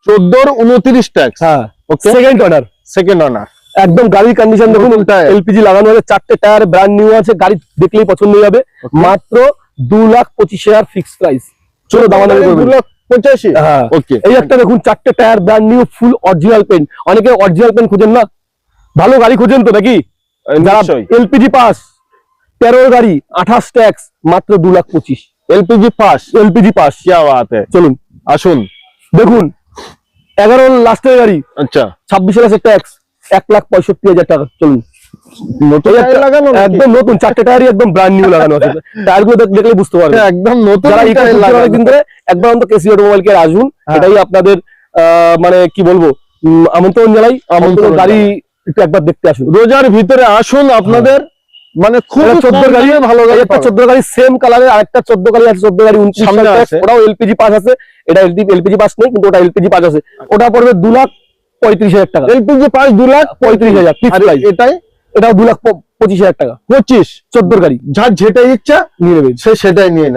14 29 tax. হ্যাঁ, ওকে, second honour একদম গাড়ির কন্ডিশন দেখুন, এলপিজি লাগানো আছে, 4টে টায়ার ব্র্যান্ড নিউ আছে, গাড়ি দেখলেই পছন্দ হয়ে যাবে। মাত্র 2,25,000 ফিক্সড প্রাইস। চলো দামাদামি করবেন। 2,85,000। হ্যাঁ, ওকে, এই একটা দেখুন, 4টে tyre brand new, full original paint. অনেকে অরিজিনাল পেন্ট খুঁজেন না, ভালো গাড়ি খুঁজেন তো নাকি? এলপিজি পাস, 13 গাড়ি, 28 ট্যাক্স, মাত্র 2,25,000। LPG pass. কি বাত হ্যাঁ। চলুন আসুন দেখুন, 11 লাস্টের গাড়ি, আচ্ছা 26 লাখের ট্যাক্স, 1,65,000 টাকা। চলুন, নতুন টায়ার লাগানো একদম নতুন, 4টে টায়ারই একদম ব্র্যান্ড নিউ লাগানো আছে। টায়ার গুলো দেখলে বুঝতে পারবেন একদম নতুন। যারা এই টায়ার লাগানো অনেকদিন ধরে, একবার অন্তত কেসি অটোমোবাইল কে আসুন। এটাই আপনাদের মানে কি বলবো, আমন্ত্রণ জানাই। আমন্ত্রণ, গাড়ি একটু একবার দেখতে আসুন, রোজার ভিতরে আসুন। আপনাদের মানে খুব 14 গাড়ি, ভালো গাড়ি, একটা 14 গাড়ি সেম কালারের, আরেকটা 14 গাড়ি আছে, 14 গাড়ি 29 সামনে আছে, ওটাও এলপিজি পাস আছে। এটা এলপিজি পাস নেই, কিন্তু ওটা এলপিজি পাস আছে। ওটা পড়বে 2,35,000 টাকা। LPG pass 2,35,000 fix price. এটাও 2,25,000 টাকা। 25 14 গাড়ি, যার যেটা ইচ্ছা নিয়ে নেবেন। সে সেটাই নিয়ে নেয়।